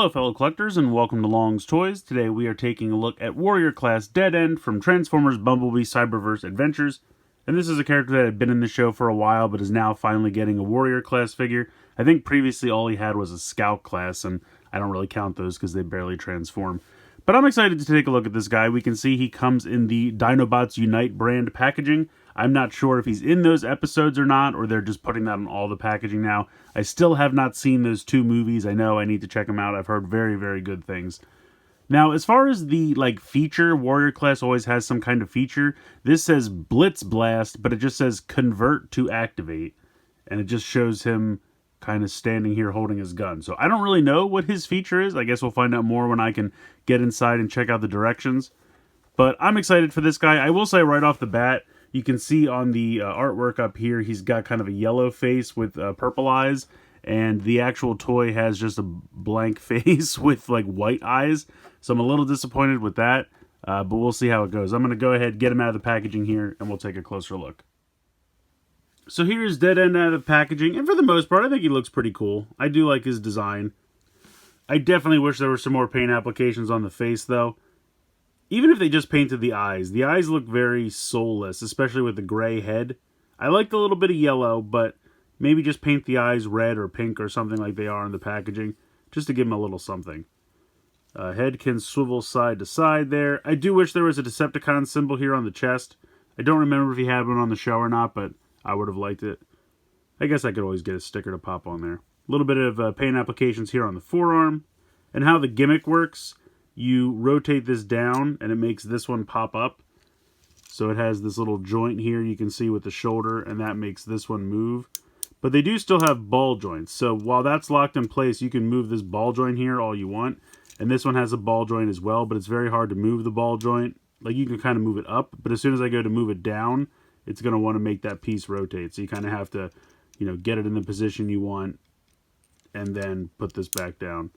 Hello fellow collectors and welcome to Long's Toys. Today we are taking a look at Warrior Class Dead End from Transformers Bumblebee Cyberverse Adventures. And this is a character that had been in the show for a while but is now finally getting a Warrior Class figure. I think previously all he had was a Scout Class, and I don't really count those because they barely transform. But I'm excited to take a look at this guy. We can see he comes in the Dinobots Unite brand packaging. I'm not sure if he's in those episodes or not, or they're just putting that on all the packaging now. I still have not seen those two movies. I know I need to check them out. I've heard very, very good things. Now, as far as the feature, Warrior Class always has some kind of feature. This says Blitz Blast, but it just says Convert to Activate. And it just shows him kind of standing here holding his gun. So I don't really know what his feature is. I guess we'll find out more when I can get inside and check out the directions. But I'm excited for this guy. I will say right off the bat, you can see on the artwork up here, he's got kind of a yellow face with purple eyes. And the actual toy has just a blank face with white eyes. So I'm a little disappointed with that. But we'll see how it goes. I'm going to go ahead, get him out of the packaging here, and we'll take a closer look. So here's Dead End out of the packaging. And for the most part, I think he looks pretty cool. I do like his design. I definitely wish there were some more paint applications on the face, though. Even if they just painted the eyes look very soulless, especially with the gray head. I like the little bit of yellow, but maybe just paint the eyes red or pink or something like they are in the packaging, just to give them a little something. Head can swivel side to side there. I do wish there was a Decepticon symbol here on the chest. I don't remember if he had one on the show or not, but I would have liked it. I guess I could always get a sticker to pop on there. A little bit of paint applications here on the forearm. And how the gimmick works, you rotate this down and it makes this one pop up. So it has this little joint here you can see with the shoulder, and that makes this one move. But they do still have ball joints. So while that's locked in place, you can move this ball joint here all you want. And this one has a ball joint as well, but it's very hard to move the ball joint. You can kind of move it up, but as soon as I go to move it down, it's going to want to make that piece rotate. So you kind of have to, get it in the position you want and then put this back down.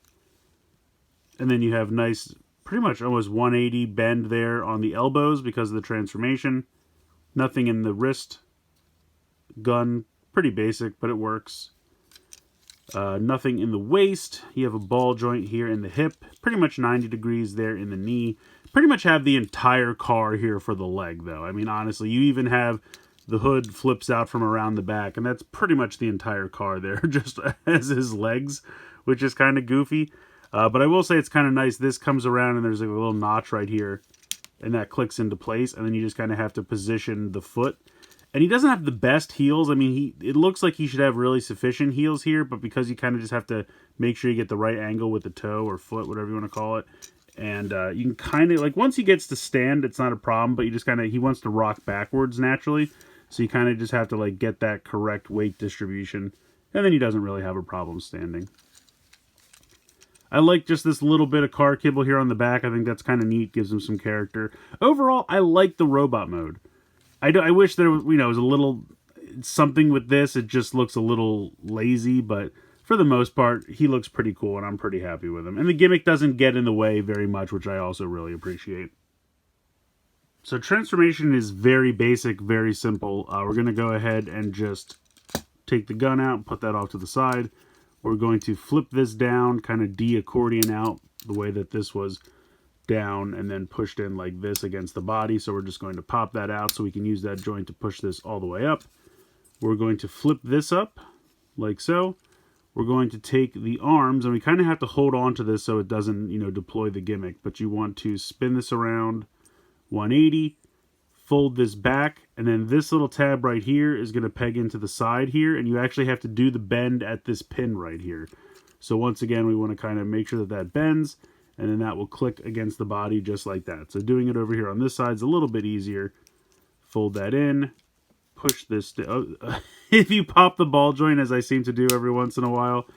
And then you have nice, pretty much almost 180 bend there on the elbows because of the transformation. Nothing in the wrist. Gun, pretty basic, but it works. Nothing in the waist. You have a ball joint here in the hip. Pretty much 90 degrees there in the knee. Pretty much have the entire car here for the leg, though. I mean, honestly, you even have the hood flips out from around the back, and that's pretty much the entire car there, just as his legs, which is kind of goofy. But I will say it's kind of nice. This comes around, and there's a little notch right here, and that clicks into place, and then you just kind of have to position the foot. And he doesn't have the best heels. I mean, it looks like he should have really sufficient heels here, but because you kind of just have to make sure you get the right angle with the toe or foot, whatever you want to call it. And you can kind of, once he gets to stand, it's not a problem, but you just kind of, he wants to rock backwards naturally. So you kind of just have to, get that correct weight distribution. And then he doesn't really have a problem standing. I like just this little bit of car kibble here on the back. I think that's kind of neat, gives him some character. Overall, I like the robot mode. I wish there was, was a little something with this. It just looks a little lazy, but for the most part, he looks pretty cool, and I'm pretty happy with him. And the gimmick doesn't get in the way very much, which I also really appreciate. So transformation is very basic, very simple. We're going to go ahead and just take the gun out, put that off to the side. We're going to flip this down, kind of de-accordion out the way that this was down and then pushed in like this against the body. So we're just going to pop that out so we can use that joint to push this all the way up. We're going to flip this up like so. We're going to take the arms, and we kind of have to hold on to this so it doesn't, deploy the gimmick. But you want to spin this around 180, fold this back, and then this little tab right here is going to peg into the side here, and you actually have to do the bend at this pin right here. So once again, we want to kind of make sure that that bends, and then that will click against the body just like that. So doing it over here on this side is a little bit easier. Fold that in, push this. If you pop the ball joint, as I seem to do every once in a while,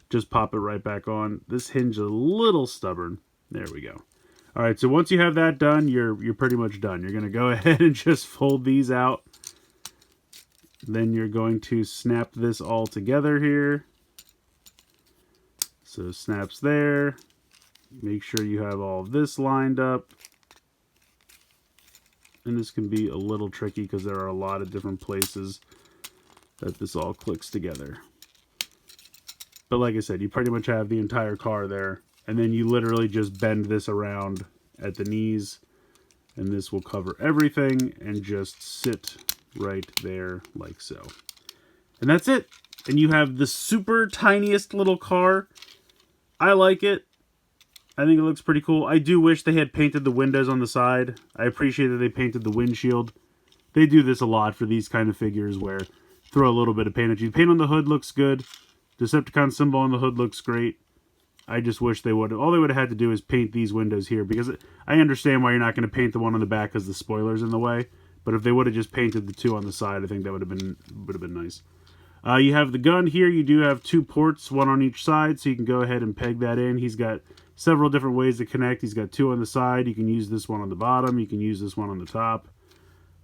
just pop it right back on. This hinge is a little stubborn. There we go. All right, so once you have that done, you're pretty much done. You're going to go ahead and just fold these out. Then you're going to snap this all together here. So snaps there. Make sure you have all of this lined up. And this can be a little tricky because there are a lot of different places that this all clicks together. But like I said, you pretty much have the entire car there And then you literally just bend this around at the knees, and this will cover everything and just sit right there like so. And that's it. And you have the super tiniest little car. I like it. I think it looks pretty cool. I do wish they had painted the windows on the side. I appreciate that they painted the windshield. They do this a lot for these kind of figures where throw a little bit of paint at you. Paint on the hood looks good. Decepticon symbol on the hood looks great. I just wish they would have. All they would have had to do is paint these windows here, because I understand why you're not going to paint the one on the back because the spoiler's in the way. But if they would have just painted the two on the side, I think that would have been nice. You have the gun here. You do have 2 ports, one on each side, so you can go ahead and peg that in. He's got several different ways to connect. He's got 2 on the side. You can use this one on the bottom. You can use this one on the top.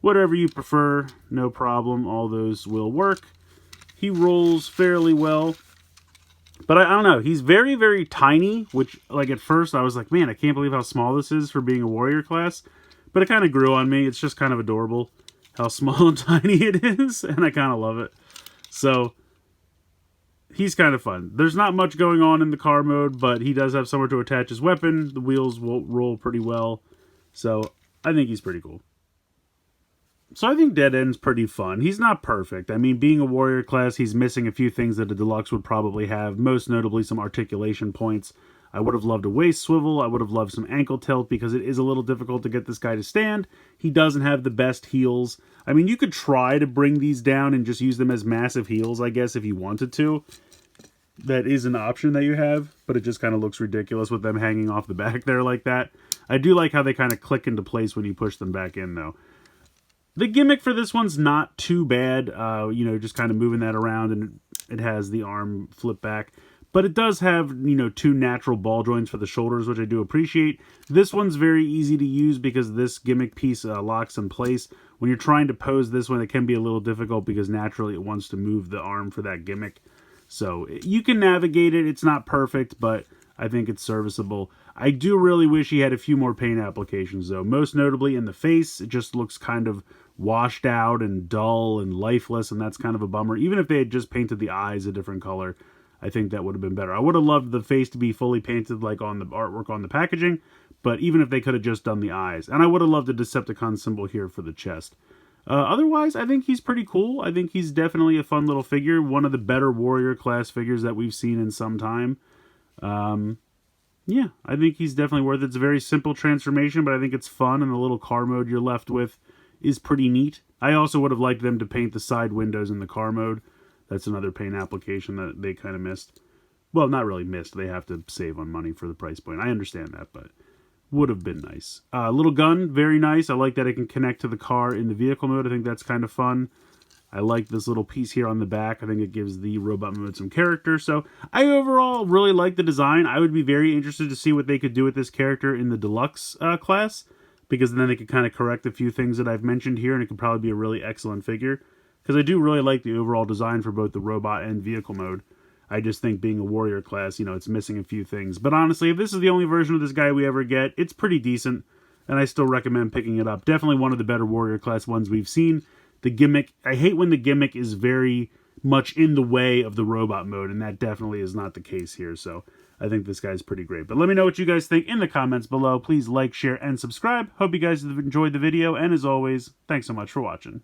Whatever you prefer, no problem. All those will work. He rolls fairly well. But I don't know. He's very, very tiny, which, like, at first I was like, man, I can't believe how small this is for being a warrior class. But it kind of grew on me. It's just kind of adorable how small and tiny it is, and I kind of love it. So, he's kind of fun. There's not much going on in the car mode, but he does have somewhere to attach his weapon. The wheels will roll pretty well. So, I think he's pretty cool. So I think Dead End's pretty fun. He's not perfect. I mean, being a warrior class, he's missing a few things that a deluxe would probably have, most notably some articulation points. I would have loved a waist swivel. I would have loved some ankle tilt, because it is a little difficult to get this guy to stand. He doesn't have the best heels. I mean, you could try to bring these down and just use them as massive heels, I guess, if you wanted to. That is an option that you have, but it just kind of looks ridiculous with them hanging off the back there like that. I do like how they kind of click into place when you push them back in, though. The gimmick for this one's not too bad, you know, just kind of moving that around, and it has the arm flip back. But it does have, you know, 2 natural ball joints for the shoulders, which I do appreciate. This one's very easy to use because this gimmick piece locks in place. When you're trying to pose this one, it can be a little difficult because naturally it wants to move the arm for that gimmick. So you can navigate it. It's not perfect, but I think it's serviceable. I do really wish he had a few more paint applications, though. Most notably in the face, it just looks kind of washed out and dull and lifeless, and that's kind of a bummer. Even if they had just painted the eyes a different color, I think that would have been better. I would have loved the face to be fully painted like on the artwork on the packaging, but even if they could have just done the eyes. And I would have loved a Decepticon symbol here for the chest. Otherwise, I think he's pretty cool. I think he's definitely a fun little figure. One of the better warrior class figures that we've seen in some time. Yeah, I think he's definitely worth it. It's a very simple transformation, but I think it's fun, and the little car mode you're left with is pretty neat. I also would have liked them to paint the side windows in the car mode. That's another paint application that they kind of missed. Well, not really missed. They have to save on money for the price point. I understand that, but would have been nice. Little gun, very nice. I like that it can connect to the car in the vehicle mode. I think that's kind of fun. I like this little piece here on the back. I think it gives the robot mode some character. So I overall really like the design. I would be very interested to see what they could do with this character in the deluxe class, because then they could kind of correct a few things that I've mentioned here, and it could probably be a really excellent figure. Because I do really like the overall design for both the robot and vehicle mode. I just think being a warrior class, you know, it's missing a few things. But honestly, if this is the only version of this guy we ever get, it's pretty decent, and I still recommend picking it up. Definitely one of the better warrior class ones we've seen. The gimmick, I hate when the gimmick is very much in the way of the robot mode, and that definitely is not the case here. So I think this guy's pretty great. But let me know what you guys think in the comments below. Please like, share, and subscribe. Hope you guys have enjoyed the video, and as always, thanks so much for watching.